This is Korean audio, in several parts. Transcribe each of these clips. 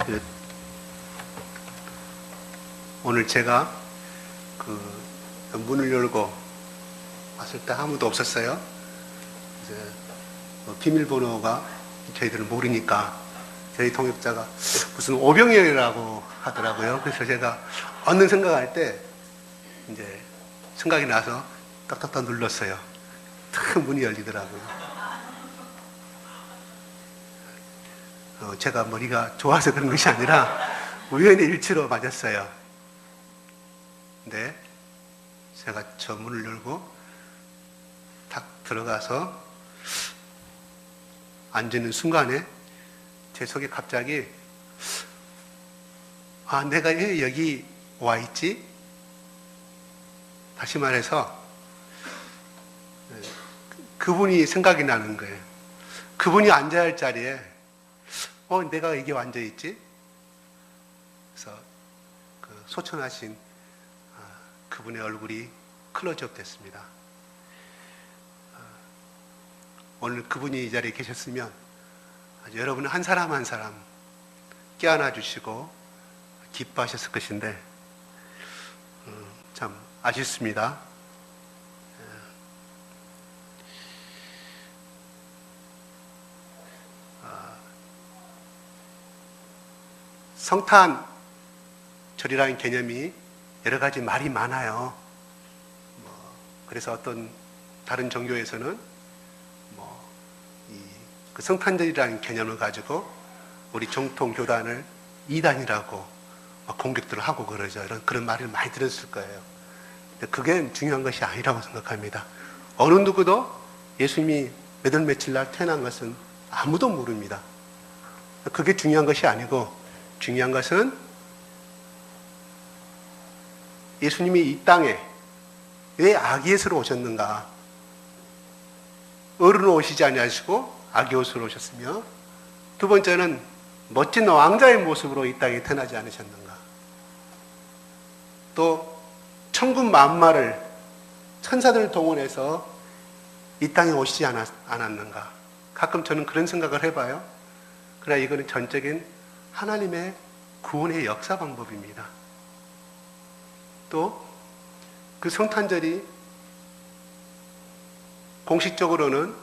그 오늘 제가 문을 열고 왔을 때 아무도 없었어요. 이제 비밀번호가 저희들은 모르니까 저희 동역자가 무슨 오병이어라고 하더라고요. 그래서 제가 얻는 생각할 때 이제 생각이 나서 딱딱딱 눌렀어요. 탁 문이 열리더라고요. 제가 머리가 좋아서 그런 것이 아니라 우연의 일치로 맞았어요. 근데 제가 저 문을 열고 탁 들어가서 앉는 순간에 제 속에 갑자기 내가 왜 여기 와 있지? 다시 말해서 그분이 생각이 나는 거예요. 그분이 앉아야 할 자리에 내가 여기 앉아 있지? 그래서 소천하신 그분의 얼굴이 클로즈업 됐습니다. 오늘 그분이 이 자리에 계셨으면 여러분은 한 사람 한 사람 껴안아 주시고 기뻐하셨을 것인데 참 아쉽습니다. 성탄절이라는 개념이 여러 가지 말이 많아요. 그래서 어떤 다른 종교에서는 그 성탄절이라는 개념을 가지고 우리 정통 교단을 이단이라고 공격들을 하고 그러죠. 그런 말을 많이 들었을 거예요. 근데 그게 중요한 것이 아니라고 생각합니다. 어느 누구도 예수님이 몇 월 며칠 날 태어난 것은 아무도 모릅니다. 그게 중요한 것이 아니고 중요한 것은 예수님이 이 땅에 왜 아기 예수로 오셨는가? 어른으로 오시지 아니하시고 아기 예수로 오셨으며, 두 번째는 멋진 왕자의 모습으로 이 땅에 태어나지 않으셨는가? 또 천군 만마를 천사들을 동원해서 이 땅에 오시지 않았는가? 가끔 저는 그런 생각을 해봐요. 그러나 이거는 전적인 하나님의 구원의 역사 방법입니다. 또 그 성탄절이 공식적으로는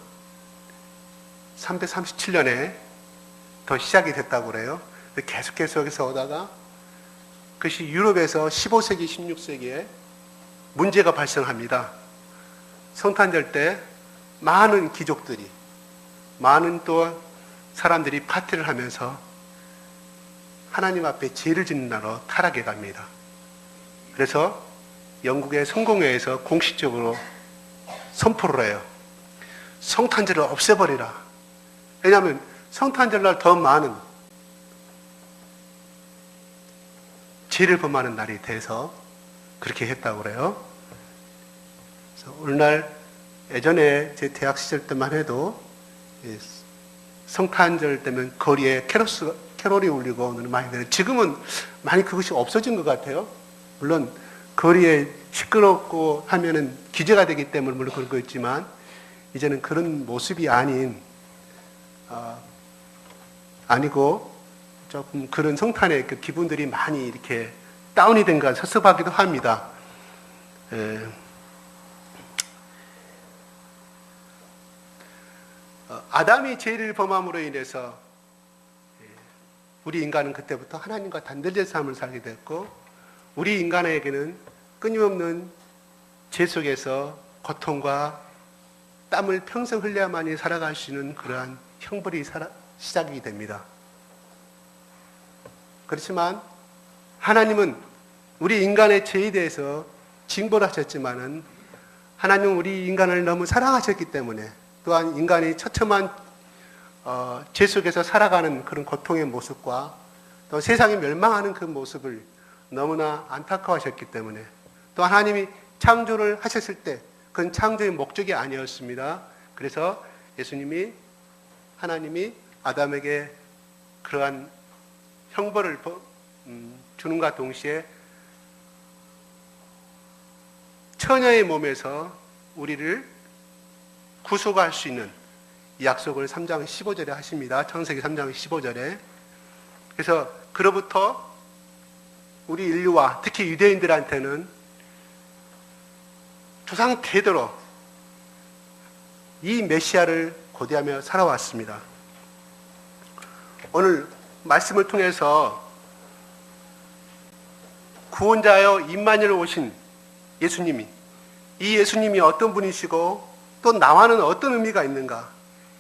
337년에 더 시작이 됐다고 그래요. 계속해서 오다가 그것이 유럽에서 15세기, 16세기에 문제가 발생합니다. 성탄절 때 많은 귀족들이, 많은 또 사람들이 파티를 하면서 하나님 앞에 죄를 짓는 날로 타락해 갑니다. 그래서 영국의 성공회에서 공식적으로 선포를 해요. 성탄절을 없애버리라. 왜냐하면 성탄절날 더 많은 죄를 범하는 날이 돼서 그렇게 했다고 그래요. 그래서 오늘날 예전에 제 대학 시절 때만 해도 성탄절 때면 거리에 캐롤이 울리고 많이 되는, 지금은 많이 그것이 없어진 것 같아요. 물론 거리에 시끄럽고 하면은 규제가 되기 때문에 물론 그런 거 있지만 이제는 그런 모습이 아니고 조금 그런 성탄의 그 기분들이 많이 이렇게 다운이 된 것 섭섭하기도 합니다. 아담이 죄를 범함으로 인해서 우리 인간은 그때부터 하나님과 단절된 삶을 살게 됐고, 우리 인간에게는 끊임없는 죄 속에서 고통과 땀을 평생 흘려야만이 살아갈 수 있는 그러한 형벌이 시작이 됩니다. 그렇지만 하나님은 우리 인간의 죄에 대해서 징벌을 하셨지만은 하나님은 우리 인간을 너무 사랑하셨기 때문에, 또한 인간이 처참한 죄 속에서 살아가는 그런 고통의 모습과 또 세상이 멸망하는 그 모습을 너무나 안타까워하셨기 때문에, 또 하나님이 창조를 하셨을 때 그건 창조의 목적이 아니었습니다. 그래서 하나님이 아담에게 그러한 형벌을 주는과 동시에 처녀의 몸에서 우리를 구속할 수 있는 이 약속을 3장 15절에 하십니다. 창세기 3장 15절에 그래서 그로부터 우리 인류와 특히 유대인들한테는 조상 대대로 이 메시아를 고대하며 살아왔습니다. 오늘 말씀을 통해서 구원자여 임마누엘 오신 예수님이, 이 예수님이 어떤 분이시고 또 나와는 어떤 의미가 있는가,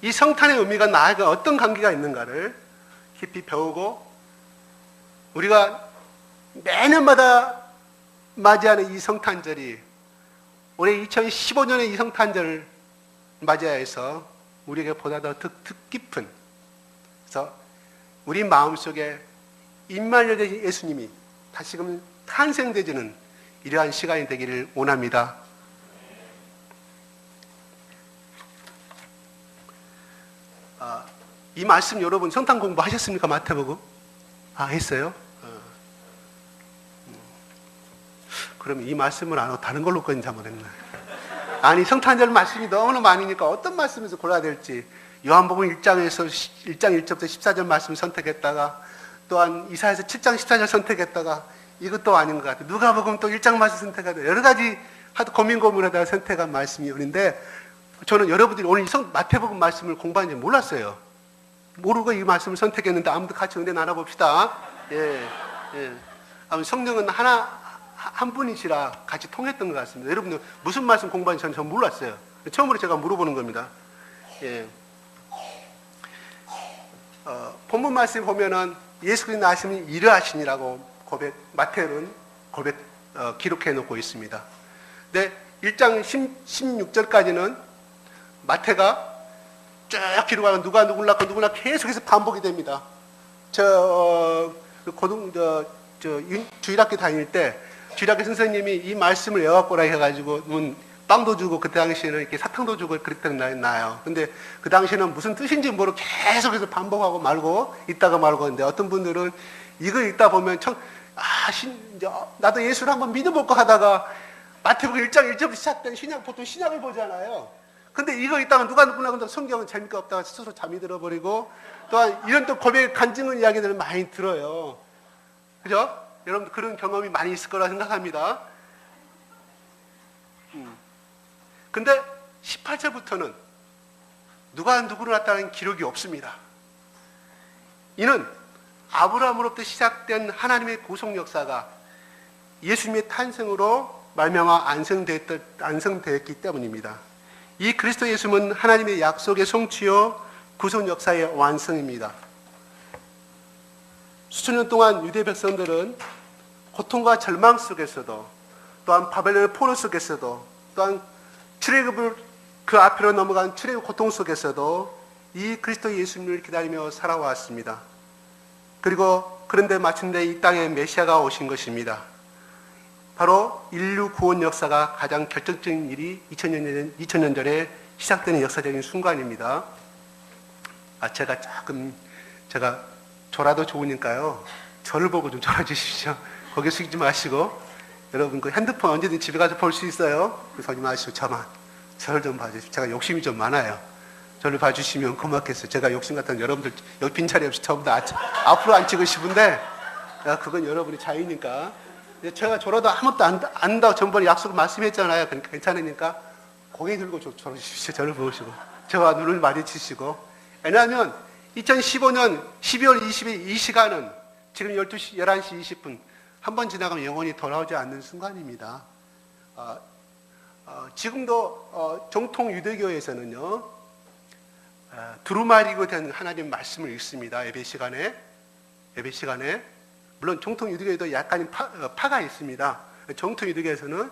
이 성탄의 의미가 나에게 어떤 관계가 있는가를 깊이 배우고, 우리가 매년마다 맞이하는 이 성탄절이 올해 2015년의 이 성탄절을 맞이해서 우리에게 보다 더 뜻깊은, 그래서 우리 마음속에 임마누엘 되신 예수님이 다시금 탄생되지는 이러한 시간이 되기를 원합니다. 이 말씀 여러분 성탄 공부하셨습니까? 마태복음? 했어요? 그럼 이 말씀을 안 하고 다른 걸로 꺼낸지 한번 했나? 아니, 성탄절 말씀이 너무나 많으니까 어떤 말씀에서 골라야 될지, 요한복음 1장에서 1장 1절부터 14절 말씀 선택했다가, 또한 이사야서 7장 14절 선택했다가, 이것도 아닌 것 같아요. 누가복음 또 1장 말씀 선택하다, 여러 가지 고민하다가 선택한 말씀이 있는데, 저는 여러분들이 오늘 마태복음 말씀을 공부하는지 몰랐어요. 모르고 이 말씀을 선택했는데, 아무도 같이 은혜 나눠봅시다. 성령은 한 분이시라 같이 통했던 것 같습니다. 여러분들 무슨 말씀 공부하는지 저는 전 몰랐어요. 처음으로 제가 물어보는 겁니다. 본문 말씀 보면은 예수 그리스도 나시는 이러하시니라고 마태는 기록해 놓고 있습니다. 근데 1장 16절까지는 마태가 쭉 기록하고 누가 누굴 낳고 누구나 계속해서 반복이 됩니다. 주일학교 다닐 때 주일학교 선생님이 이 말씀을 외워갖고라 해가지고 빵도 주고, 그때 당시에는 이렇게 사탕도 주고 그랬던 날이 나요. 근데 그 당시에는 무슨 뜻인지 모르고 계속해서 반복하고 말고 있다가 말고 했는데, 어떤 분들은 이거 읽다 보면 나도 예수를 한번 믿어볼까 하다가 마태복음 1장 1절부터 시작된 보통 신약을 보잖아요. 근데 이거 읽다가 누구나 성경은 재미가 없다가 스스로 잠이 들어버리고, 또한 이런 또 고백 간증의 이야기들을 많이 들어요. 그죠? 여러분 그런 경험이 많이 있을 거라 생각합니다. 근데 18절부터는 누가 누구를 낳았다는 기록이 없습니다. 이는 아브라함으로부터 시작된 하나님의 구속 역사가 예수님의 탄생으로 말미암아 완성되었기 때문입니다. 이 그리스도 예수님은 하나님의 약속의 성취요 구속 역사의 완성입니다. 수천 년 동안 유대 백성들은 고통과 절망 속에서도, 또한 바벨론의 포로 속에서도, 또한 출애굽을 그 앞으로 넘어간 출애굽 고통 속에서도 이 그리스도 예수님을 기다리며 살아왔습니다. 그런데 마침내 이 땅에 메시아가 오신 것입니다. 바로 인류 구원 역사가 가장 결정적인 일이 2000년 전에 시작되는 역사적인 순간입니다. 제가 저라도 좋으니까요, 저를 보고 좀 졸아주십시오. 거기 숙이지 마시고, 여러분 그 핸드폰 언제든 집에 가서 볼 수 있어요. 그래서 하지 마시고 저를 좀 봐주십시오. 제가 욕심이 좀 많아요. 저를 봐주시면 고맙겠어요. 제가 욕심 같은 여러분들 여기 빈자리 없이 전부 다 앞으로 앉히고 싶은데, 그건 여러분의 자유니까. 제가 저러다 아무것도 안 한다고 전번에 약속 말씀했잖아요. 그러니까 괜찮으니까 고개 들고 졸아주십시오. 저를 보시고 저와 눈을 마주치시고. 왜냐하면 2015년 12월 20일 이 시간은 지금 11시 20분 한 번 지나가면 영원히 돌아오지 않는 순간입니다. 지금도 정통 유대교에서는요, 두루마리고 된 하나님 말씀을 읽습니다. 예배 시간에. 물론 정통 유대교에도 약간의 파가 있습니다. 정통 유대교에서는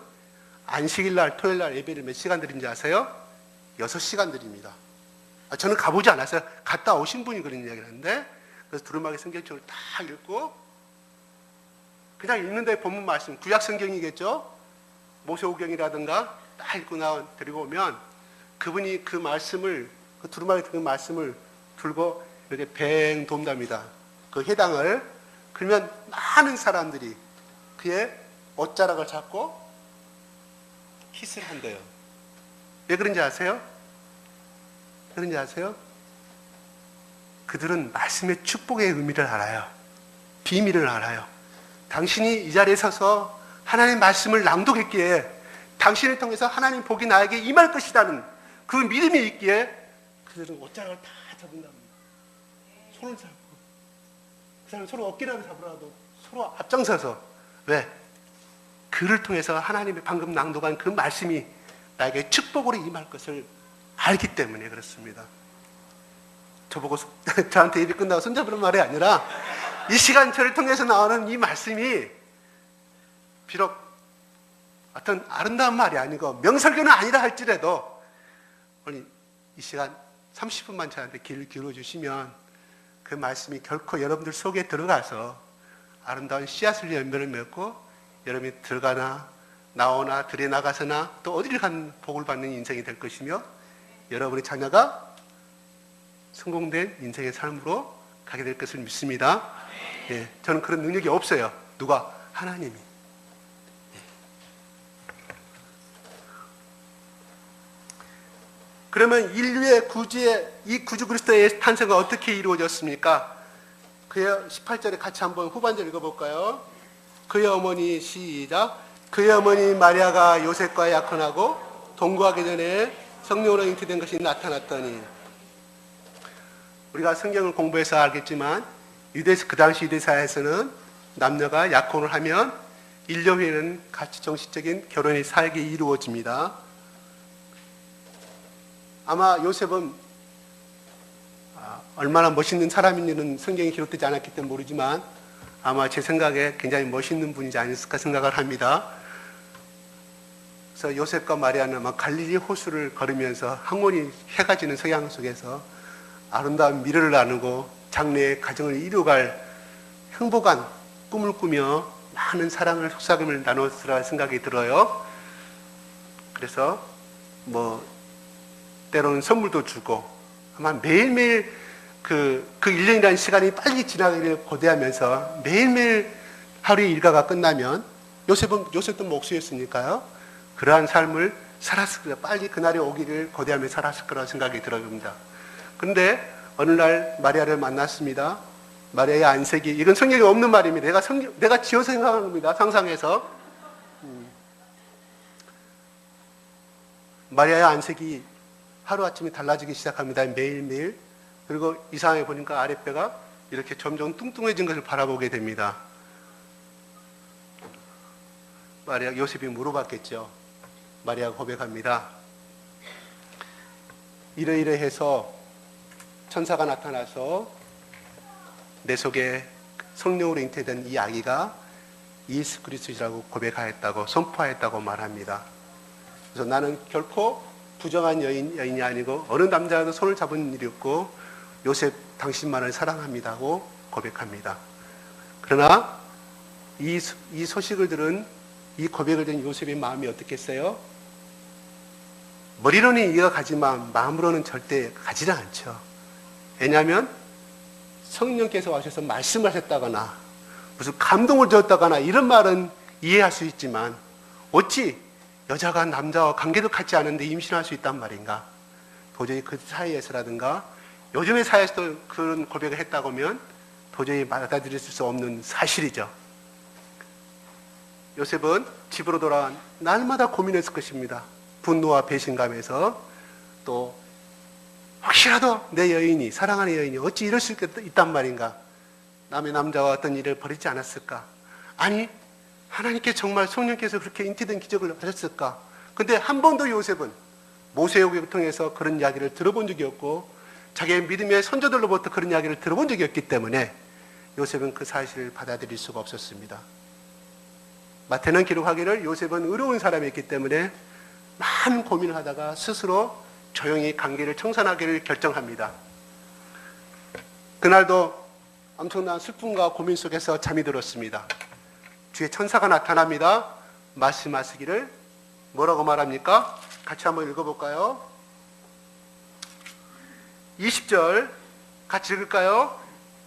안식일날, 토요일날 예배를 몇 시간 드린지 아세요? 6시간 드립니다. 저는 가보지 않았어요. 갔다 오신 분이 그런 이야기를 하는데, 그래서 두루마리 성경책을 다 읽고, 그냥 읽는데 본문 말씀, 구약 성경이겠죠? 모세오경이라든가 딱 읽고 데리고 오면 그분이 그 말씀을, 그 두루마리 든 말씀을 들고 이렇게 뱅 돕답니다. 그 해당을. 그러면 많은 사람들이 그의 옷자락을 잡고 키스를 한대요. 왜 그런지 아세요? 그들은 말씀의 축복의 의미를 알아요. 비밀을 알아요. 당신이 이 자리에 서서 하나님의 말씀을 낭독했기에 당신을 통해서 하나님 복이 나에게 임할 것이라는 그 믿음이 있기에 그들은 옷장을 다 접은답니다. 손을 잡고 그 사람 서로 어깨라도 잡으라도 서로 앞장서서 왜? 그를 통해서 하나님의 방금 낭독한 그 말씀이 나에게 축복으로 임할 것을 알기 때문에 그렇습니다. 저보고 저한테 일이 끝나고 손잡으는 말이 아니라 이 시간 저를 통해서 나오는 이 말씀이 비록 어떤 아름다운 말이 아니고 명설교는 아니라 할지라도 오늘 이 시간 30분만 저한테 귀를 기울여주시면 그 말씀이 결코 여러분들 속에 들어가서 아름다운 씨앗을 열매를 맺고 여러분이 들어가나 나오나 들에 나가서나 또 어디를 간 복을 받는 인생이 될 것이며 여러분의 자녀가 성공된 인생의 삶으로 가게 될 것을 믿습니다. 예, 저는 그런 능력이 없어요. 누가? 하나님이. 그러면 인류의 구주의 이 구주 그리스도의 탄생은 어떻게 이루어졌습니까? 그의 18절에 같이 한번 후반절 읽어볼까요? 그의 어머니 시작. 그의 어머니 마리아가 요셉과 약혼하고 동거하기 전에 성령으로 잉태된 것이 나타났더니 우리가 성경을 공부해서 알겠지만 그 당시 유대사회에서는 남녀가 약혼을 하면 1년 후에는 같이 정식적인 결혼이 사역이 이루어집니다. 아마 요셉은 얼마나 멋있는 사람인지는 성경에 기록되지 않았기 때문에 모르지만 아마 제 생각에 굉장히 멋있는 분이지 않을까 생각을 합니다. 그래서 요셉과 마리아는 아마 갈릴리 호수를 걸으면서 항원이 해가 지는 석양 속에서 아름다운 미래를 나누고 장래의 가정을 이루어갈 행복한 꿈을 꾸며 많은 사랑을 속삭임을 나눴으라 생각이 들어요. 그래서 때로는 선물도 주고 아마 매일매일 그 1년이라는 시간이 빨리 지나가기를 고대하면서 매일매일 하루의 일과가 끝나면 요셉도 목수였으니까요. 그러한 삶을 살았을 거예요. 빨리 그날이 오기를 고대하며 살았을 거라고 생각이 들어옵니다. 그런데 어느 날 마리아를 만났습니다. 마리아의 안색이, 이건 성경에 없는 말입니다. 내가 지어서 생각하는 겁니다. 상상해서. 마리아의 안색이 하루아침에 달라지기 시작합니다. 매일매일. 그리고 이상하게 보니까 아랫배가 이렇게 점점 뚱뚱해진 것을 바라보게 됩니다. 요셉이 물어봤겠죠. 마리아가 고백합니다. 이러이러해서 천사가 나타나서 내 속에 성령으로 잉태된 이 아기가 예수 그리스도라고 고백하였다고 선포하였다고 말합니다. 그래서 나는 결코 부정한 여인이 아니고 어느 남자도 손을 잡은 일이 없고 요셉 당신만을 사랑합니다고 고백합니다. 그러나 이 소식을 들은 이 고백을 들은 요셉의 마음이 어떻겠어요? 머리로는 이해가 가지만 마음으로는 절대 가지를 않죠. 왜냐하면 성령께서 와셔서 말씀하셨다거나 무슨 감동을 줬다거나 이런 말은 이해할 수 있지만 어찌 여자가 남자와 관계도 갖지 않은데 임신할 수 있단 말인가? 도저히 그 사이에서라든가 요즘의 사회에서도 그런 고백을 했다고 하면 도저히 받아들일 수 없는 사실이죠. 요셉은 집으로 돌아온 날마다 고민했을 것입니다. 분노와 배신감에서 또 혹시라도 내 여인이, 사랑하는 여인이 어찌 이럴 수 있단 말인가? 남의 남자와 어떤 일을 벌이지 않았을까? 아니, 하나님께 정말 성령께서 그렇게 잉태된 기적을 하셨을까? 근데 한 번도 요셉은 모세오경을 통해서 그런 이야기를 들어본 적이 없고 자기의 믿음의 선조들로부터 그런 이야기를 들어본 적이 없기 때문에 요셉은 그 사실을 받아들일 수가 없었습니다. 마태는 기록하기를 요셉은 의로운 사람이었기 때문에 많은 고민을 하다가 스스로 조용히 관계를 청산하기를 결정합니다. 그날도 엄청난 슬픔과 고민 속에서 잠이 들었습니다. 주의 천사가 나타납니다. 말씀하시기를 뭐라고 말합니까? 같이 한번 읽어볼까요? 20절 같이 읽을까요?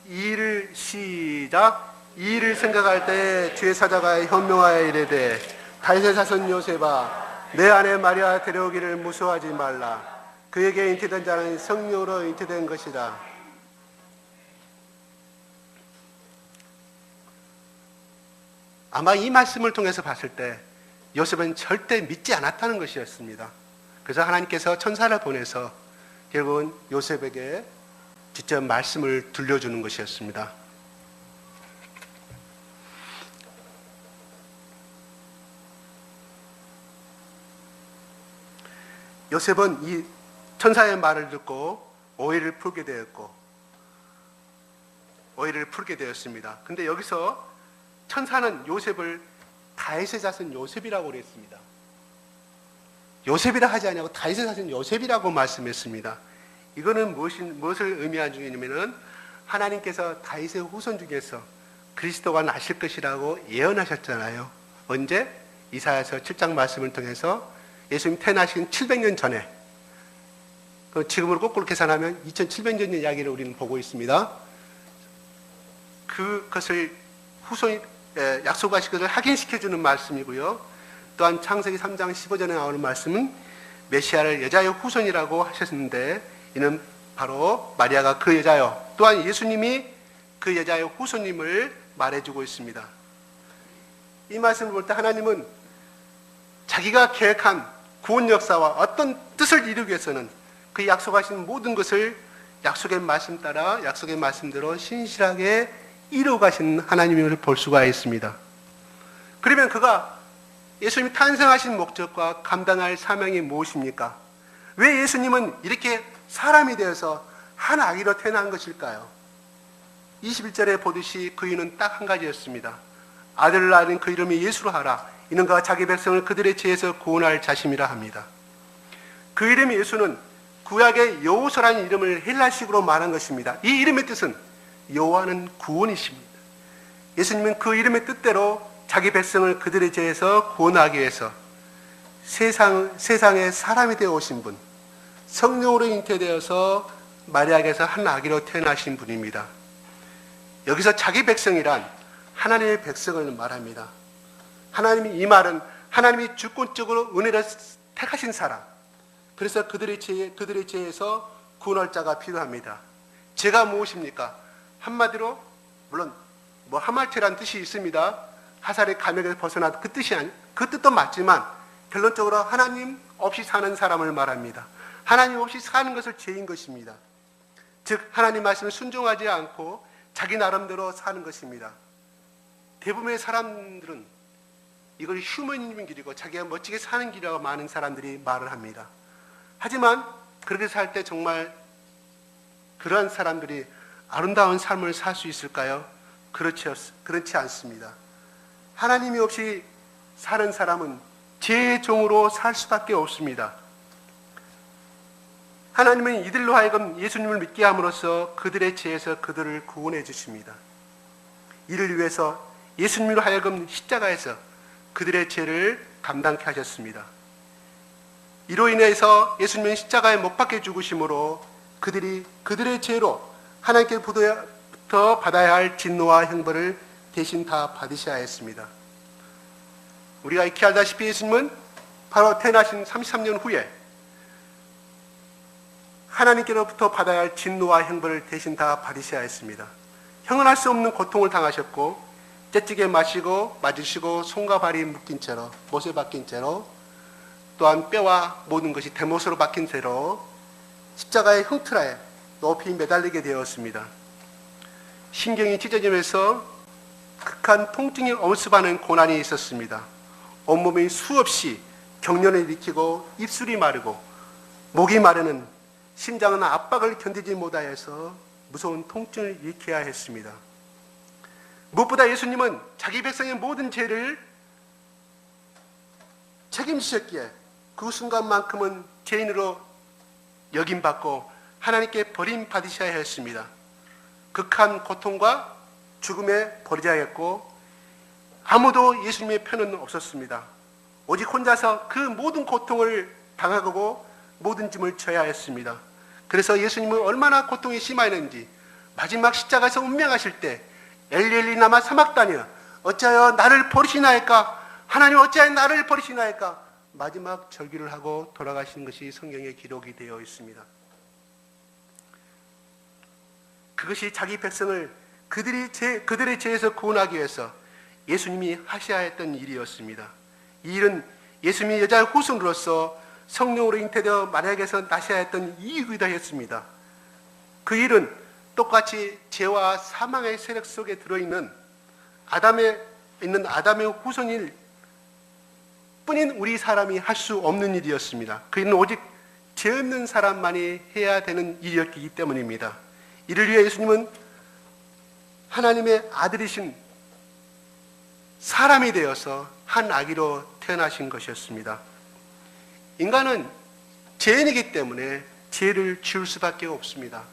이 일을 시작. 이 일을 생각할 때 주의 사자가 현명하여 이르되 다윗의 자손 요셉아 내 아내 마리아 데려오기를 무서워하지 말라. 그에게 잉태된 자는 성령으로 잉태된 것이다. 아마 이 말씀을 통해서 봤을 때 요셉은 절대 믿지 않았다는 것이었습니다. 그래서 하나님께서 천사를 보내서 결국은 요셉에게 직접 말씀을 들려주는 것이었습니다. 요셉은 이 천사의 말을 듣고 오해를 풀게 되었습니다. 근데 여기서 천사는 요셉을 다윗의 자손 요셉이라고 그랬습니다. 요셉이라 하지 않냐고 다윗의 자손 요셉이라고 말씀했습니다. 이거는 무엇을 의미하는 중이냐면은 하나님께서 다윗의 후손 중에서 그리스도가 나실 것이라고 예언하셨잖아요. 언제? 이사야서 7장 말씀을 통해서 예수님 태어나신 700년 전에, 지금으로 거꾸로 계산하면 2700년 이야기를 우리는 보고 있습니다. 그것을 후손이 약속하신 것을 확인시켜주는 말씀이고요. 또한 창세기 3장 15절에 나오는 말씀은 메시아를 여자의 후손이라고 하셨는데, 이는 바로 마리아가 그 여자요, 또한 예수님이 그 여자의 후손님을 말해주고 있습니다. 이 말씀을 볼 때 하나님은 자기가 계획한 구원 역사와 어떤 뜻을 이루기 위해서는 그 약속하신 모든 것을 약속의 말씀 따라 약속의 말씀대로 신실하게 이루어가신 하나님을 볼 수가 있습니다. 그러면 그가 예수님이 탄생하신 목적과 감당할 사명이 무엇입니까? 왜 예수님은 이렇게 사람이 되어서 한 아기로 태어난 것일까요? 21절에 보듯이 그 이유는 딱 한 가지였습니다. 아들을 낳은 그 이름이 예수로 하라. 이는 그가 자기 백성을 그들의 죄에서 구원할 자심이라 합니다. 그 이름이 예수는 구약의 여호수라는 이름을 헬라식으로 말한 것입니다. 이 이름의 뜻은 여호와는 구원이십니다. 예수님은 그 이름의 뜻대로 자기 백성을 그들의 죄에서 구원하기 위해서 세상에 사람이 되어 오신 분, 성령으로 잉태되어서 마리아에게서 한 아기로 태어나신 분입니다. 여기서 자기 백성이란 하나님의 백성을 말합니다. 하나님이 이 말은 하나님이 주권적으로 은혜를 택하신 사람, 그래서 그들의 죄에서 구원할 자가 필요합니다. 죄가 무엇입니까? 한마디로 물론 하말테라는 뜻이 있습니다. 하살의 감역에서 벗어나 그 뜻도 맞지만 결론적으로 하나님 없이 사는 사람을 말합니다. 하나님 없이 사는 것을 죄인 것입니다. 즉 하나님 말씀을 순종하지 않고 자기 나름대로 사는 것입니다. 대부분의 사람들은 이걸 휴머니즘 길이고 자기가 멋지게 사는 길이라고 많은 사람들이 말을 합니다. 하지만 그렇게 살 때 정말 그러한 사람들이 아름다운 삶을 살 수 있을까요? 그렇지 않습니다. 하나님이 없이 사는 사람은 죄의 종으로 살 수밖에 없습니다. 하나님은 이들로 하여금 예수님을 믿게 함으로써 그들의 죄에서 그들을 구원해 주십니다. 이를 위해서 예수님으로 하여금 십자가에서 그들의 죄를 감당케 하셨습니다. 이로 인해서 예수님은 십자가에 못 박혀 죽으심으로 그들의 죄로 하나님께로부터 받아야 할 진노와 형벌을 대신 다 받으셔야 했습니다. 우리가 익히 알다시피 예수님은 바로 태어나신 33년 후에 하나님께로부터 받아야 할 진노와 형벌을 대신 다 받으셔야 했습니다. 형언할 수 없는 고통을 당하셨고 째찌게 마시고 맞으시고 손과 발이 묶인 채로, 못에 박힌 채로, 또한 뼈와 모든 것이 대못으로 박힌 채로 십자가의 흉터라에 높이 매달리게 되었습니다. 신경이 찢어지면서 극한 통증이 엄습하는 고난이 있었습니다. 온몸이 수없이 경련을 일으키고 입술이 마르고 목이 마르는, 심장은 압박을 견디지 못하여서 무서운 통증을 일으켜야 했습니다. 무엇보다 예수님은 자기 백성의 모든 죄를 책임지셨기에 그 순간만큼은 죄인으로 여김받고 하나님께 버림받으셔야 했습니다. 극한 고통과 죽음에 버려져야 했고 아무도 예수님의 편은 없었습니다. 오직 혼자서 그 모든 고통을 당하고 모든 짐을 져야 했습니다. 그래서 예수님은 얼마나 고통이 심하였는지 마지막 십자가에서 운명하실 때 엘리 엘리 라마 사막다니 어찌하여 나를 버리시나이까, 하나님 어찌하여 나를 버리시나이까 마지막 절기를 하고 돌아가신 것이 성경에 기록이 되어 있습니다. 그것이 자기 백성을 그들의 죄에서 구원하기 위해서 예수님이 하셔야 했던 일이었습니다. 이 일은 예수님이 여자의 후손으로서 성령으로 잉태되어 마리아에게서 나셔야 했던 이유이기도 했습니다. 그 일은 똑같이 죄와 사망의 세력 속에 들어있는 아담의 후손일 뿐인 우리 사람이 할 수 없는 일이었습니다. 그 일은 오직 죄 없는 사람만이 해야 되는 일이었기 때문입니다. 이를 위해 예수님은 하나님의 아들이신 사람이 되어서 한 아기로 태어나신 것이었습니다. 인간은 죄인이기 때문에 죄를 지을 수밖에 없습니다.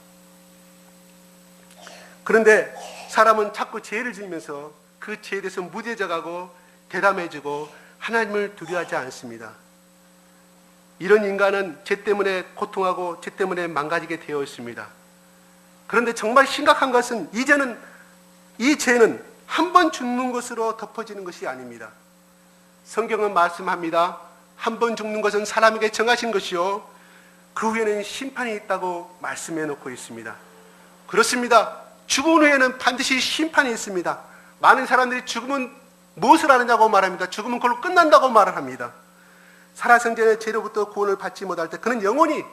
그런데 사람은 자꾸 죄를 지으면서 그 죄에 대해서 무뎌져 가고 대담해지고 하나님을 두려워하지 않습니다. 이런 인간은 죄 때문에 고통하고 죄 때문에 망가지게 되어 있습니다. 그런데 정말 심각한 것은 이제는 이 죄는 한 번 죽는 것으로 덮어지는 것이 아닙니다. 성경은 말씀합니다. 한 번 죽는 것은 사람에게 정하신 것이요 그 후에는 심판이 있다고 말씀해 놓고 있습니다. 그렇습니다. 죽은 후에는 반드시 심판이 있습니다. 많은 사람들이 죽으면 무엇을 하느냐고 말합니다. 죽으면 그걸로 끝난다고 말을 합니다. 살아생전에 죄로부터 구원을 받지 못할 때 그는 영원히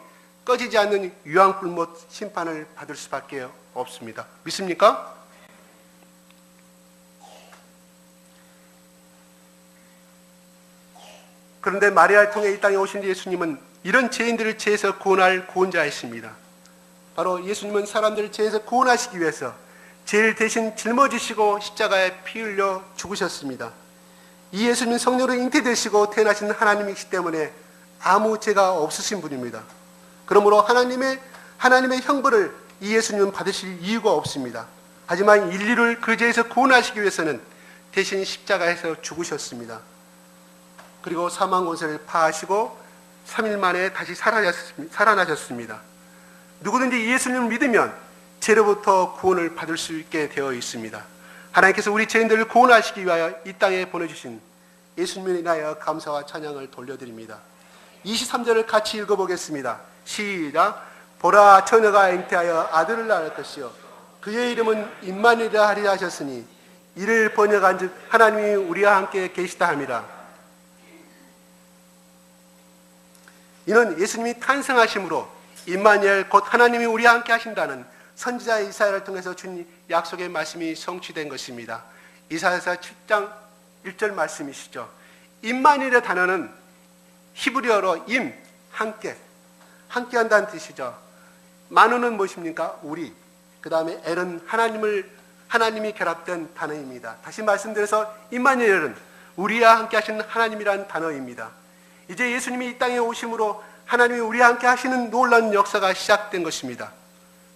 꺼지지 않는 유황불못 심판을 받을 수밖에 없습니다. 믿습니까? 그런데 마리아를 통해 이 땅에 오신 예수님은 이런 죄인들을 죄에서 구원할 구원자이십니다. 바로 예수님은 사람들을 죄에서 구원하시기 위해서 죄를 대신 짊어지시고 십자가에 피 흘려 죽으셨습니다. 이 예수님은 성령으로 잉태되시고 태어나신 하나님이시기 때문에 아무 죄가 없으신 분입니다. 그러므로 하나님의 형벌을 이 예수님은 받으실 이유가 없습니다. 하지만 인류를 그 죄에서 구원하시기 위해서는 대신 십자가에서 죽으셨습니다. 그리고 사망 권세를 파하시고 3일 만에 다시 살아나셨습니다. 누구든지 예수님을 믿으면 죄로부터 구원을 받을 수 있게 되어 있습니다. 하나님께서 우리 죄인들을 구원하시기 위하여 이 땅에 보내주신 예수님을 인하여 감사와 찬양을 돌려드립니다. 23절을 같이 읽어보겠습니다. 시작. 보라, 처녀가 잉태하여 아들을 낳을 것이요 그의 이름은 임마누엘이라 하리라 하셨으니 이를 번역한즉 하나님이 우리와 함께 계시다 함이라. 이는 예수님이 탄생하심으로 임마누엘 곧 하나님이 우리와 함께 하신다는 선지자 이사야를 통해서 준 약속의 말씀이 성취된 것입니다. 이사야서 7장 1절 말씀이시죠. 임마누엘의 단어는 히브리어로 함께 한다는 뜻이죠. 마누는 무엇입니까? 우리. 그 다음에 엘은 하나님이 결합된 단어입니다. 다시 말씀드려서 임마누엘은 우리와 함께 하신 하나님이라는 단어입니다. 이제 예수님이 이 땅에 오심으로 하나님이 우리와 함께 하시는 놀라운 역사가 시작된 것입니다.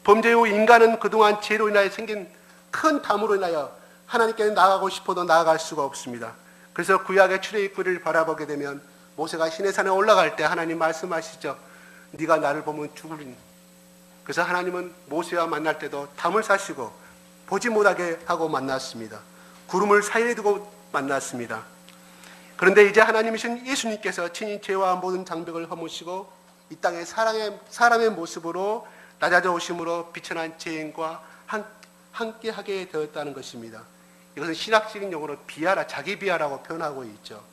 범죄 후 인간은 그동안 죄로 인하여 생긴 큰 담으로 인하여 하나님께 나아가고 싶어도 나아갈 수가 없습니다. 그래서 구약의 출애굽기를 바라보게 되면 모세가 시내산에 올라갈 때 하나님 말씀하시죠. 네가 나를 보면 죽으리니. 그래서 하나님은 모세와 만날 때도 담을 사시고 보지 못하게 하고 만났습니다. 구름을 사이에 두고 만났습니다. 그런데 이제 하나님이신 예수님께서 친히 죄와 모든 장벽을 허무시고 이 땅에 사람의 모습으로 낮아져 오심으로 비천한 죄인과 함께 하게 되었다는 것입니다. 이것은 신학적인 용어로 자기 비하라고 표현하고 있죠.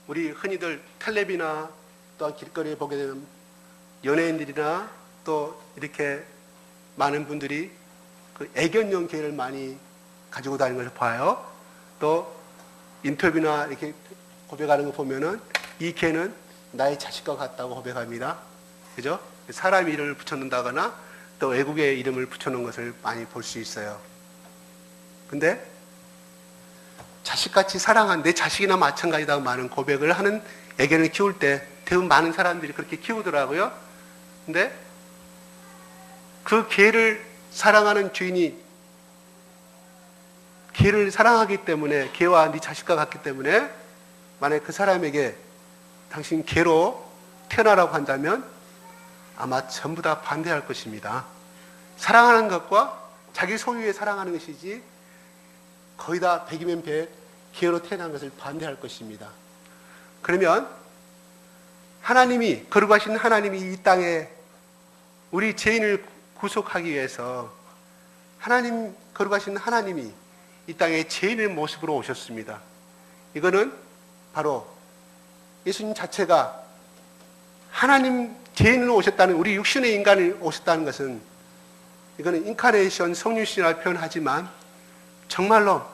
우리 흔히들 텔레비나 또한 길거리에 보게 되는 연예인들이나 또 이렇게 많은 분들이 그 애견용 개를 많이 가지고 다니는 것을 봐요. 또 인터뷰나 이렇게 고백하는 거 보면은 이 개는 나의 자식과 같다고 고백합니다. 그죠? 사람 이름을 붙여놓는다거나 또 외국의 이름을 붙여놓은 것을 많이 볼 수 있어요. 근데 자식같이 사랑한 내 자식이나 마찬가지다 많은 고백을 하는 애견을 키울 때 대부분 많은 사람들이 그렇게 키우더라고요. 근데 그 개를 사랑하는 주인이 개를 사랑하기 때문에 개와 네 자식과 같기 때문에 만약에 그 사람에게 당신 개로 태어나라고 한다면 아마 전부 다 반대할 것입니다. 사랑하는 것과 자기 소유에 사랑하는 것이지 거의 다 100이면 100 개로 태어난 것을 반대할 것입니다. 그러면 거룩하신 하나님이 이 땅에 우리 죄인을 구속하기 위해서 거룩하신 하나님이 이 땅에 죄인의 모습으로 오셨습니다. 이거는 바로 예수님 자체가 하나님 죄인으로 오셨다는, 우리 육신의 인간이 오셨다는 것은, 이거는 인카네이션, 성육신이라고 표현하지만 정말로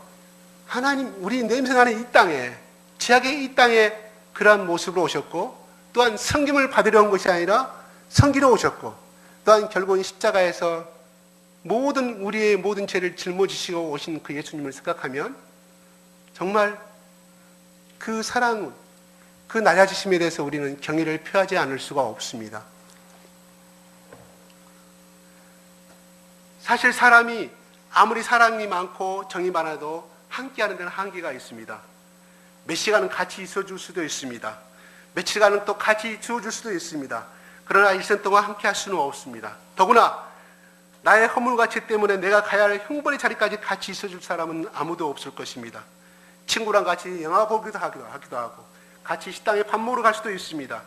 하나님, 우리 냄새나는 이 땅에, 죄악의 이 땅에 그러한 모습으로 오셨고, 또한 섬김을 받으려 온 것이 아니라 섬기러 오셨고, 또한 결국은 십자가에서 우리의 모든 죄를 짊어지시고 오신 그 예수님을 생각하면 정말 그 사랑, 그 낮아지심에 대해서 우리는 경의를 표하지 않을 수가 없습니다. 사실 사람이 아무리 사랑이 많고 정이 많아도 함께하는 데는 한계가 있습니다. 몇 시간은 같이 있어줄 수도 있습니다. 며칠간은 또 같이 지워줄 수도 있습니다. 그러나 일생 동안 함께할 수는 없습니다. 더구나 나의 허물가치 때문에 내가 가야 할 형벌의 자리까지 같이 있어줄 사람은 아무도 없을 것입니다. 친구랑 같이 영화 보기도 하기도 하고, 같이 식당에 밥 먹으러 갈 수도 있습니다.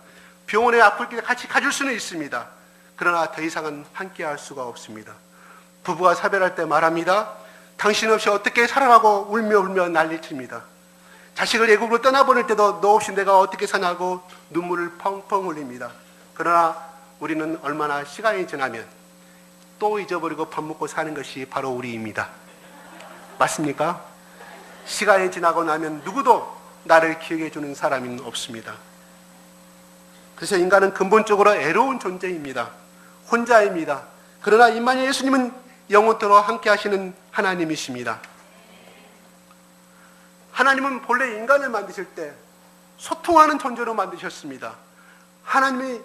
병원에 아플 때 같이 가줄 수는 있습니다. 그러나 더 이상은 함께할 수가 없습니다. 부부가 사별할 때 말합니다. 당신 없이 어떻게 살아가고 울며 난리칩니다. 자식을 애국으로 떠나보낼 때도 너 없이 내가 어떻게 사냐고 눈물을 펑펑 흘립니다. 그러나 우리는 얼마나 시간이 지나면 또 잊어버리고 밥 먹고 사는 것이 바로 우리입니다. 맞습니까? 시간이 지나고 나면 누구도 나를 기억해 주는 사람은 없습니다. 그래서 인간은 근본적으로 애로운 존재입니다. 혼자입니다. 그러나 임마누엘 예수님은 영원토록 함께 하시는 하나님이십니다. 하나님은 본래 인간을 만드실 때 소통하는 존재로 만드셨습니다. 하나님이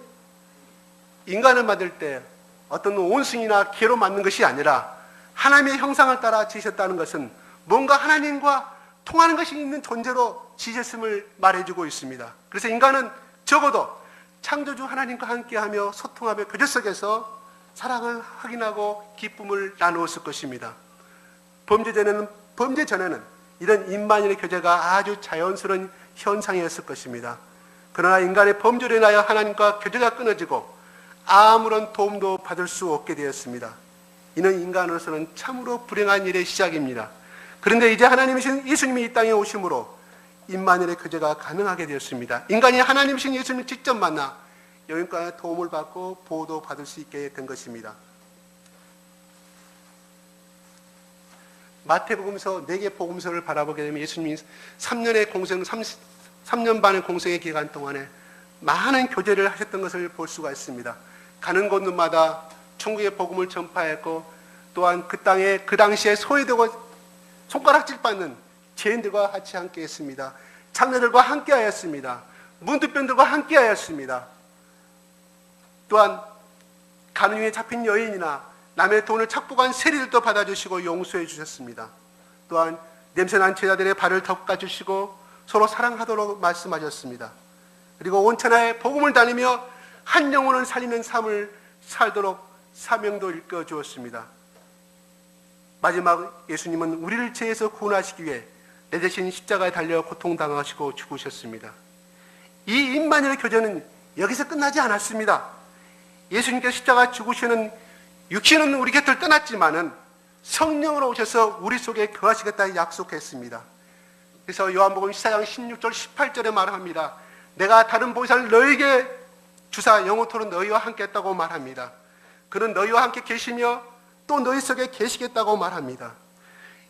인간을 만들 때 어떤 원숭이나 개로 만든 것이 아니라 하나님의 형상을 따라 지으셨다는 것은 뭔가 하나님과 통하는 것이 있는 존재로 지으셨음을 말해주고 있습니다. 그래서 인간은 적어도 창조주 하나님과 함께하며 소통하며 교제 속에서 사랑을 확인하고 기쁨을 나누었을 것입니다. 범죄 전에는 이런 임마누엘의 교제가 아주 자연스러운 현상이었을 것입니다. 그러나 인간의 범죄로 인하여 하나님과 교제가 끊어지고 아무런 도움도 받을 수 없게 되었습니다. 이는 인간으로서는 참으로 불행한 일의 시작입니다. 그런데 이제 하나님이신 예수님이 이 땅에 오심으로 임마누엘의 교제가 가능하게 되었습니다. 인간이 하나님이신 예수님을 직접 만나 영육간의 도움을 받고 보호도 받을 수 있게 된 것입니다. 마태복음서 4개 복음서를 바라보게 되면 예수님이 3년 반의 공생의 기간 동안에 많은 교제를 하셨던 것을 볼 수가 있습니다. 가는 곳마다 천국의 복음을 전파했고, 또한 그 땅에 그 당시에 소외되고 손가락질 받는 죄인들과 같이 함께 했습니다. 장녀들과 함께 하였습니다. 문둥병들과 함께 하였습니다. 또한 가는 중에 잡힌 여인이나 남의 돈을 착복한 세리들도 받아주시고 용서해 주셨습니다. 또한 냄새난 제자들의 발을 닦아주시고 서로 사랑하도록 말씀하셨습니다. 그리고 온천하에 복음을 다니며 한 영혼을 살리는 삶을 살도록 사명도 일깨워주었습니다. 마지막 예수님은 우리를 죄에서 구원하시기 위해 내 대신 십자가에 달려 고통당하시고 죽으셨습니다. 이 임마누엘의 교제는 여기서 끝나지 않았습니다. 예수님께서 십자가 죽으시는 육신은 우리 곁을 떠났지만은 성령으로 오셔서 우리 속에 거하시겠다 약속했습니다. 그래서 요한복음 14장 16절 18절에 말합니다. 내가 다른 보혜사를 너희에게 주사 영원토록 너희와 함께 했다고 말합니다. 그는 너희와 함께 계시며 또 너희 속에 계시겠다고 말합니다.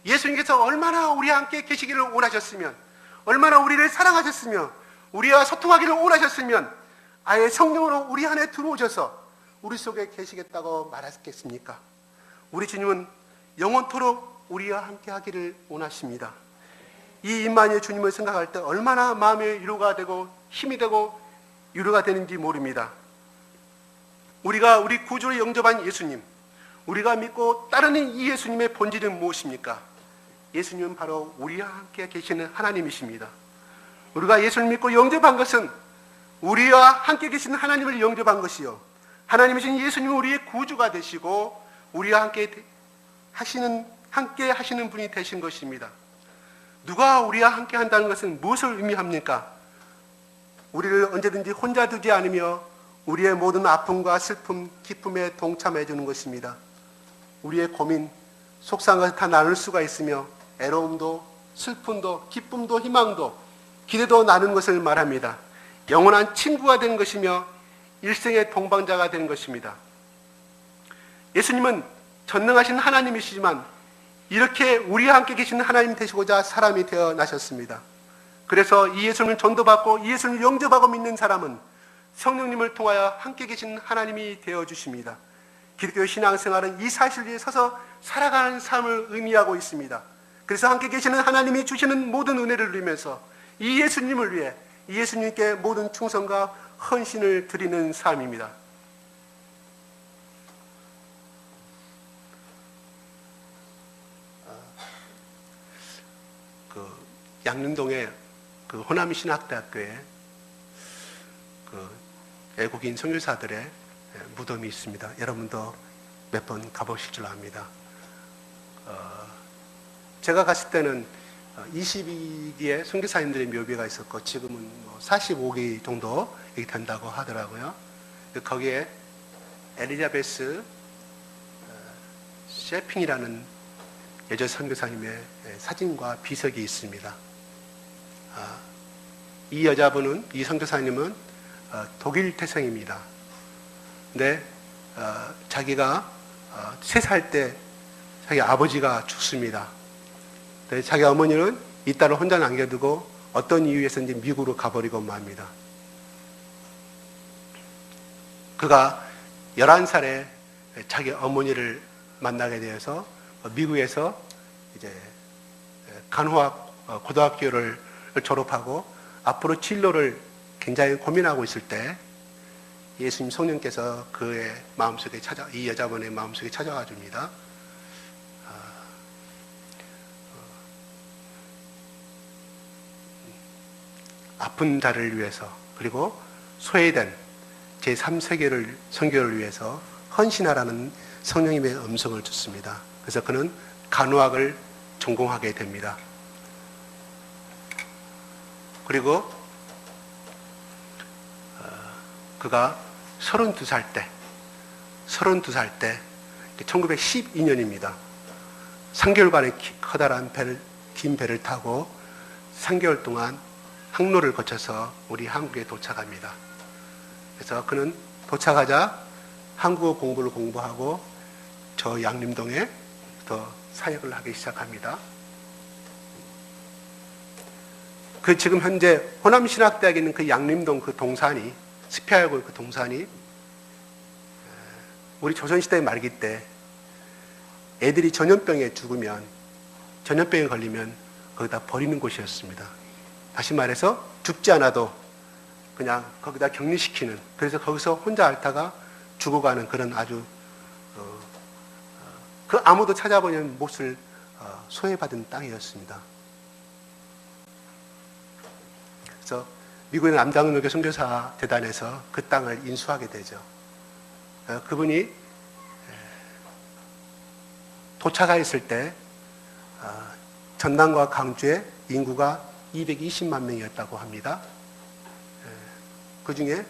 예수님께서 얼마나 우리와 함께 계시기를 원하셨으면, 얼마나 우리를 사랑하셨으며 우리와 소통하기를 원하셨으면 아예 성령으로 우리 안에 들어오셔서 우리 속에 계시겠다고 말하셨겠습니까? 우리 주님은 영원토록 우리와 함께 하기를 원하십니다. 이 임마누엘 주님을 생각할 때 얼마나 마음의 위로가 되고 힘이 되고 위로가 되는지 모릅니다. 우리가 우리 구주를 영접한 예수님, 우리가 믿고 따르는 이 예수님의 본질은 무엇입니까? 예수님은 바로 우리와 함께 계시는 하나님이십니다. 우리가 예수를 믿고 영접한 것은 우리와 함께 계시는 하나님을 영접한 것이요, 하나님이신 예수님은 우리의 구주가 되시고 우리와 함께 하시는 분이 되신 것입니다. 누가 우리와 함께 한다는 것은 무엇을 의미합니까? 우리를 언제든지 혼자 두지 않으며 우리의 모든 아픔과 슬픔, 기쁨에 동참해 주는 것입니다. 우리의 고민, 속상한 것을 다 나눌 수가 있으며 애로움도 슬픔도 기쁨도 희망도 기대도 나는 것을 말합니다. 영원한 친구가 되는 것이며 일생의 동반자가 되는 것입니다. 예수님은 전능하신 하나님이시지만 이렇게 우리와 함께 계신 하나님 되시고자 사람이 태어나셨습니다. 그래서 이 예수님을 전도받고 이 예수님을 영접하고 믿는 사람은 성령님을 통하여 함께 계신 하나님이 되어주십니다. 기독교 신앙생활은 이 사실 위에 서서 살아가는 삶을 의미하고 있습니다. 그래서 함께 계시는 하나님이 주시는 모든 은혜를 누리면서 이 예수님을 위해 이 예수님께 모든 충성과 헌신을 드리는 삶입니다. 양림동에 호남이 신학대학교에 애국인 선교사들의 무덤이 있습니다. 여러분도 몇 번 가보실 줄 압니다. 제가 갔을 때는 22기의 선교사님들의 묘비가 있었고 지금은 45기 정도 된다고 하더라고요. 거기에 엘리자베스 셰핑이라는 여자 선교사님의 사진과 비석이 있습니다. 이 여자분은, 이 선교사님은 독일 태생입니다. 근데 자기가 3살 때 자기 아버지가 죽습니다. 자기 어머니는 이 딸을 혼자 남겨두고 어떤 이유에서인지 미국으로 가버리고 맙니다. 그가 11살에 자기 어머니를 만나게 되어서 미국에서 이제 간호학 고등학교를 졸업하고 앞으로 진로를 굉장히 고민하고 있을 때 예수님 성령께서 그의 마음속에 이 여자분의 마음속에 찾아와 줍니다. 아픈 자를 위해서 그리고 소외된 제3세계를 선교를 위해서 헌신하라는 성령님의 음성을 듣습니다. 그래서 그는 간호학을 전공하게 됩니다. 그리고 그가 32살 때 1912년입니다. 3개월간의 커다란 긴 배를 타고 3개월 동안 항로를 거쳐서 우리 한국에 도착합니다. 그래서 그는 도착하자 한국어 공부를 공부하고 저 양림동에 더 사역을 하기 시작합니다. 그 지금 현재 호남신학대학에 있는 그 양림동 그 동산이, 스피아고 그 동산이 우리 조선시대 말기 때 애들이 전염병에 걸리면 거기다 버리는 곳이었습니다. 다시 말해서 죽지 않아도 그냥 거기다 격리시키는, 그래서 거기서 혼자 앓다가 죽어가는 그런 아주 그 아무도 찾아보는 몫을 소외받은 땅이었습니다. 그래서 미국의 남당로교 선교사 재단에서 그 땅을 인수하게 되죠. 그분이 도착했을 때 전남과 강주의 인구가 220만 명이었다고 합니다. 그 중에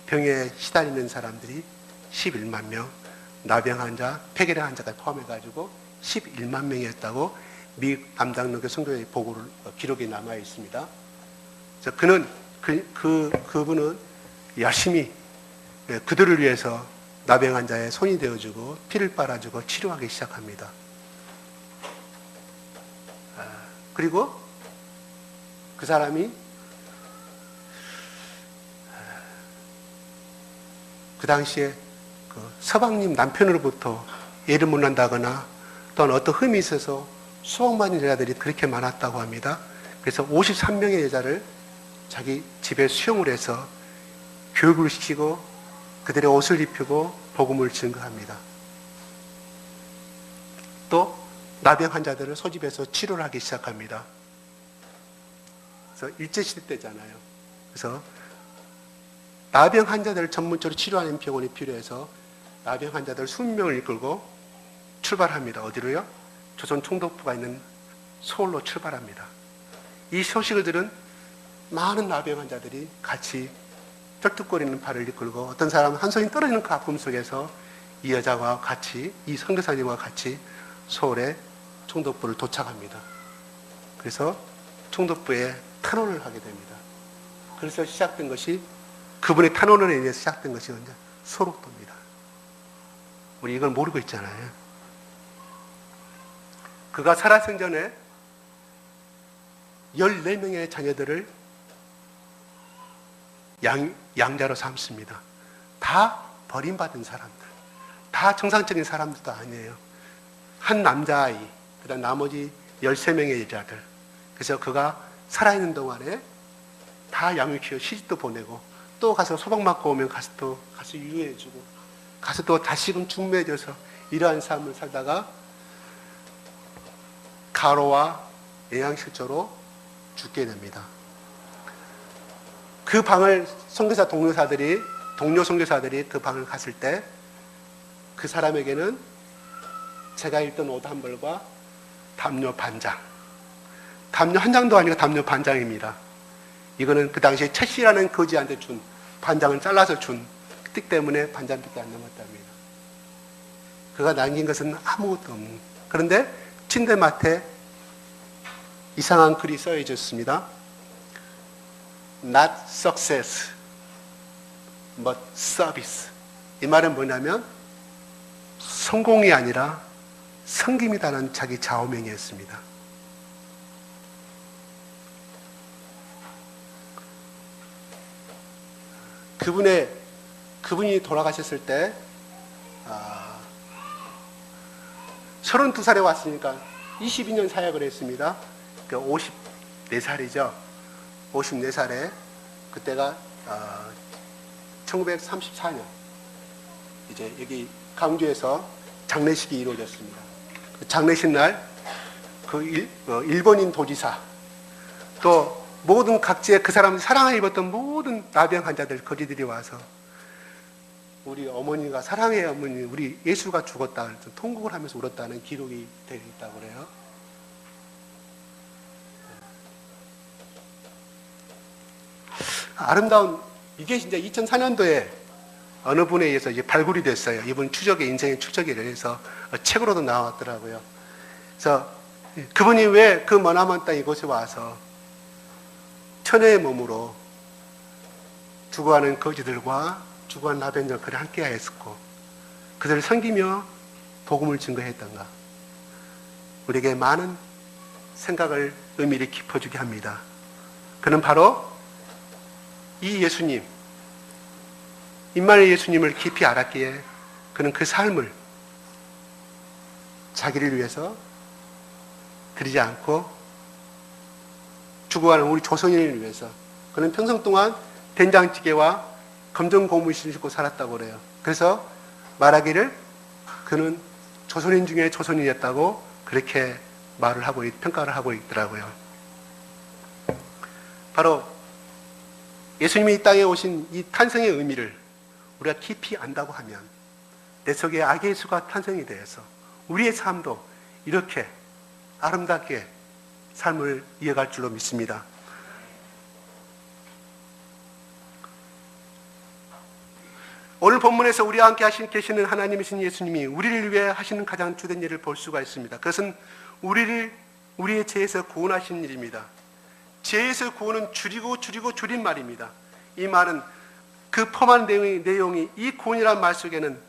병에 시달리는 사람들이 11만 명, 나병 환자, 폐결핵 환자가 포함해가지고 11만 명이었다고 미국 남당로교 선교의 보고를 기록이 남아 있습니다. 그래서 그분은 열심히 그들을 위해서 나병 환자의 손이 되어주고 피를 빨아주고 치료하기 시작합니다. 그리고 그 사람이 그 당시에 그 서방님 남편으로부터 예를 못 난다거나 또는 어떤 흠이 있어서 수억만의 여자들이 그렇게 많았다고 합니다. 그래서 53명의 여자를 자기 집에 수용을 해서 교육을 시키고 그들의 옷을 입히고 복음을 증거합니다. 또 나병 환자들을 소집해서 치료를 하기 시작합니다. 그래서 일제시대 때잖아요. 그래서 나병 환자들을 전문적으로 치료하는 병원이 필요해서 나병 환자들 20명을 이끌고 출발합니다. 어디로요? 조선 총독부가 있는 서울로 출발합니다. 이 소식을 들은 많은 나병 환자들이 같이 떨뚝거리는 발을 이끌고 어떤 사람은 한 손이 떨어지는 그 아픔 속에서 이 여자와 같이, 이 선교사님과 같이 서울에 총독부를 도착합니다. 그래서 총독부에 탄원을 하게 됩니다. 그래서 시작된 것이, 그분의 탄원으로 인해서 시작된 것이 이제 소록도입니다. 우리 이걸 모르고 있잖아요. 그가 살아생전에 14명의 자녀들을 양자로 삼습니다. 다 버림받은 사람들, 다 정상적인 사람들도 아니에요. 한 남자아이, 그 다음 나머지 13명의 여자들. 그래서 그가 살아있는 동안에 다 양육시켜 시집도 보내고, 또 가서 소방 맞고 오면 가서 유해해주고, 가서 또 다시금 중매해줘서 이러한 삶을 살다가 가로와 영양실조로 죽게 됩니다. 그 방을 선교사 동료 선교사들이 그 방을 갔을 때 그 사람에게는 제가 읽던 옷 한 벌과 담요 반장, 담요 한 장도 아니고 담요 반장입니다. 이거는 그 당시에 채씨라는 거지한테 준, 반장을 잘라서 준 뜻 때문에 반장밖에 안 남았답니다. 그가 남긴 것은 아무것도 없는. 그런데 침대맡에 이상한 글이 써있었습니다. Not success, but service. 이 말은 뭐냐면 성공이 아니라 섬김이라는 자기 좌우명이었습니다. 그분이 돌아가셨을 때 32살에 왔으니까 22년 사역을 했습니다. 54살이죠. 54살에 그때가 1934년 이제 여기 강주에서 장례식이 이루어졌습니다. 그 장례식 날 일본인 도지사, 또 모든 각지의 그 사람을 사랑을 입었던 모든 나병 환자들, 거지들이 와서 우리 어머니가, 사랑의 어머니, 우리 예수가 죽었다, 통곡을 하면서 울었다는 기록이 되어 있다고 그래요. 아름다운, 이게 진짜 2004년도에 어느 분에 의해서 이제 발굴이 됐어요. 이분 추적의, 인생의 추적에 대해서 책으로도 나왔더라고요. 그래서 그분이 왜 그 머나먼 땅 이곳에 와서 천혜의 몸으로 죽어가는 거지들과 죽어가는 나병자들을 함께 하였고 그들을 섬기며 복음을 증거했던가, 우리에게 많은 생각을, 의미를 깊어주게 합니다. 그는 바로 이 예수님, 임마누엘 예수님을 깊이 알았기에 그는 그 삶을 자기를 위해서 드리지 않고 죽어가는 우리 조선인을 위해서 그는 평생 동안 된장찌개와 검정 고무신을 신고 살았다고 그래요. 그래서 말하기를 그는 조선인 중에 조선인이었다고 그렇게 말을 하고, 평가를 하고 있더라고요. 바로 예수님이 이 땅에 오신 이 탄생의 의미를 우리가 깊이 안다고 하면 내 속에 악의 예수가 탄생이 되어서 우리의 삶도 이렇게 아름답게 삶을 이어갈 줄로 믿습니다. 오늘 본문에서 우리와 함께 계시는 하나님이신 예수님이 우리를 위해 하시는 가장 주된 일을 볼 수가 있습니다. 그것은 우리의 죄에서 구원하시는 일입니다. 죄에서 구원은 줄인 말입니다. 이 말은 그 펌한 내용이 이 구원이라는 말 속에는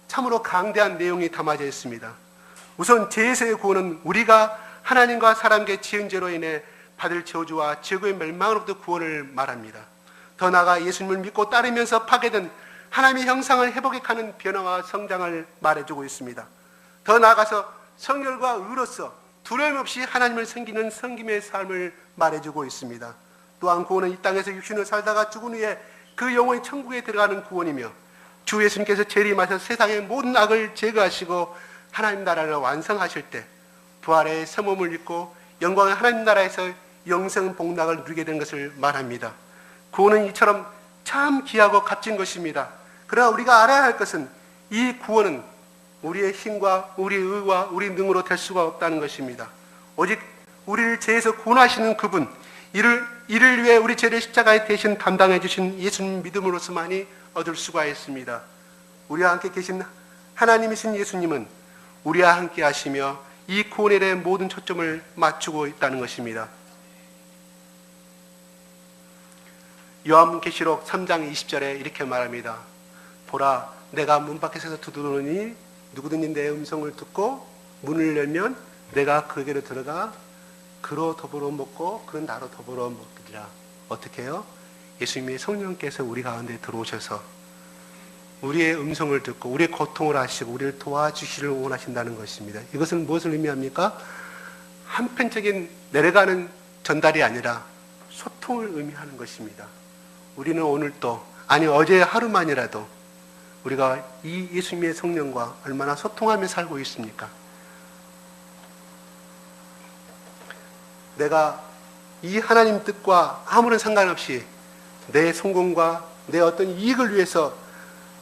참으로 강대한 내용이 담아져 있습니다. 우선 죄에서의 구원은 우리가 하나님과 사람에게 지은 죄로 인해 받을 저주와 지옥의 멸망으로부터 구원을 말합니다. 더 나아가 예수님을 믿고 따르면서 파괴된 하나님의 형상을 회복해가는 변화와 성장을 말해주고 있습니다. 더 나아가서 성결과 의로서 두려움 없이 하나님을 섬기는 섬김의 삶을 말해주고 있습니다. 또한 구원은 이 땅에서 육신을 살다가 죽은 후에 그 영혼이 천국에 들어가는 구원이며 주 예수님께서 재림하셔서 세상의 모든 악을 제거하시고 하나님 나라를 완성하실 때 부활의 새 몸을 입고 영광의 하나님 나라에서 영생 복락을 누리게 된 것을 말합니다. 구원은 이처럼 참 귀하고 값진 것입니다. 그러나 우리가 알아야 할 것은 이 구원은 우리의 힘과 우리의 의와 우리 능으로 될 수가 없다는 것입니다. 오직 우리를 죄에서 구원하시는 그분, 이를 위해 우리 죄를 십자가에 대신 담당해 주신 예수님 믿음으로서만이 얻을 수가 있습니다. 우리와 함께 계신 하나님이신 예수님은 우리와 함께 하시며 이 구원에 모든 초점을 맞추고 있다는 것입니다. 요한계시록 3장 20절에 이렇게 말합니다. 보라, 내가 문 밖에 서서 두드리니 누구든지 내 음성을 듣고 문을 열면 내가 그에게로 들어가 그로 더불어 먹고 그는 나로 더불어 먹으리라. 어떻게 해요? 예수님의 성령께서 우리 가운데 들어오셔서 우리의 음성을 듣고 우리의 고통을 아시고 우리를 도와주시기를 원하신다는 것입니다. 이것은 무엇을 의미합니까? 한편적인 내려가는 전달이 아니라 소통을 의미하는 것입니다. 우리는 오늘 또, 아니 어제 하루만이라도 우리가 이 예수님의 성령과 얼마나 소통하며 살고 있습니까? 내가 이 하나님 뜻과 아무런 상관없이 내 성공과 내 어떤 이익을 위해서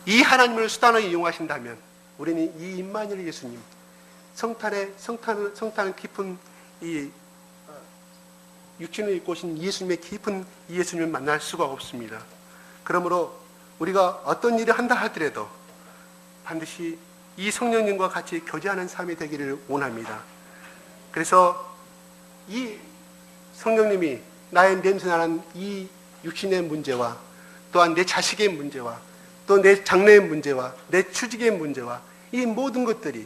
이 하나님을 수단으로 이용하신다면 우리는 이 임마누엘 예수님, 성탄을 깊은 이 육신을 입고 오신 예수님의 깊은 이 예수님을 만날 수가 없습니다. 그러므로 우리가 어떤 일을 한다 하더라도 반드시 이 성령님과 같이 교제하는 삶이 되기를 원합니다. 그래서 이 성령님이 나의 냄새나는 이 육신의 문제와 또한 내 자식의 문제와 또 내 장래의 문제와 내 취직의 문제와 이 모든 것들이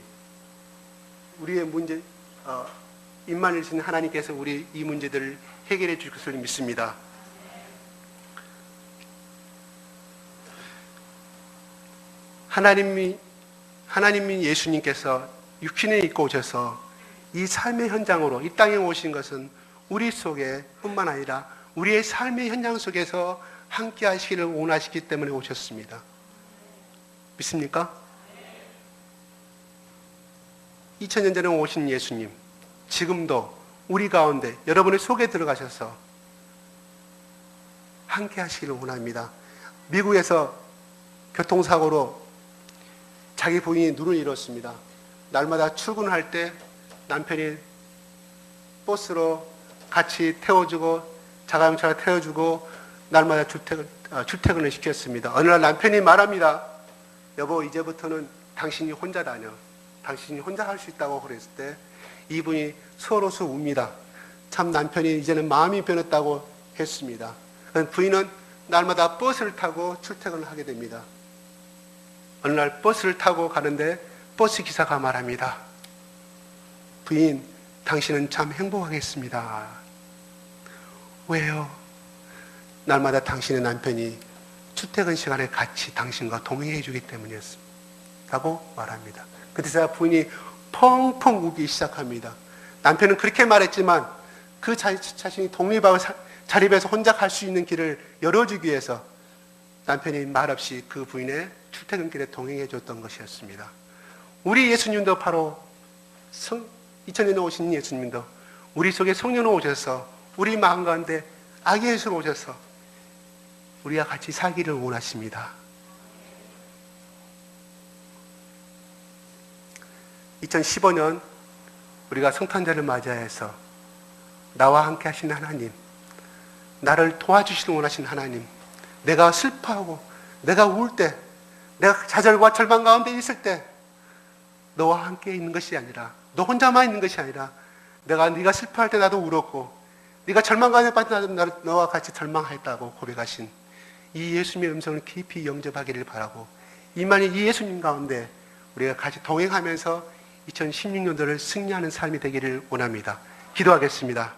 우리의 문제, 임마누엘 신 하나님께서 우리 이 문제들을 해결해 줄 것을 믿습니다. 하나님이 예수님께서 육신에 입고 오셔서 이 삶의 현장으로 이 땅에 오신 것은 우리 속에 뿐만 아니라 우리의 삶의 현장 속에서 함께 하시기를 원하시기 때문에 오셨습니다. 믿습니까? 2000년 전에 오신 예수님, 지금도 우리 가운데 여러분의 속에 들어가셔서 함께 하시기를 원합니다. 미국에서 교통사고로 자기 부인이 눈을 잃었습니다. 날마다 출근할 때 남편이 버스로 같이 태워주고 자가용차를 태워주고 날마다 출퇴근을 시켰습니다. 어느 날 남편이 말합니다. 여보, 이제부터는 당신이 혼자 다녀. 당신이 혼자 할 수 있다고 그랬을 때 이분이 서로서 웁니다. 참 남편이 이제는 마음이 변했다고 했습니다. 부인은 날마다 버스를 타고 출퇴근을 하게 됩니다. 어느 날 버스를 타고 가는데 버스 기사가 말합니다. 부인, 당신은 참 행복하겠습니다. 왜요? 날마다 당신의 남편이 출퇴근 시간에 같이 당신과 동행해 주기 때문이었습니다. 라고 말합니다. 그때서 부인이 펑펑 우기 시작합니다. 남편은 그렇게 말했지만 그 자신이 독립하고 자립해서 혼자 갈 수 있는 길을 열어주기 위해서 남편이 말없이 그 부인의 출퇴근길에 동행해 줬던 것이었습니다. 우리 예수님도 바로 2000년에 오신 예수님도 우리 속에 성령으로 오셔서 우리 마음 가운데 아기 예수로 오셔서 우리와 같이 살기를 원하십니다. 2015년 우리가 성탄절을 맞이해서 나와 함께 하신 하나님, 나를 도와주시길 원하신 하나님, 내가 슬퍼하고 내가 울 때, 내가 좌절과 절망 가운데 있을 때 너와 함께 있는 것이 아니라, 너 혼자만 있는 것이 아니라 네가 슬퍼할 때 나도 울었고 네가 절망 가운데 빠질 때 나도 너와 같이 절망했다고 고백하신 이 예수님의 음성을 깊이 영접하기를 바라고, 이만희 이 예수님 가운데 우리가 같이 동행하면서 2016년도를 승리하는 삶이 되기를 원합니다. 기도하겠습니다.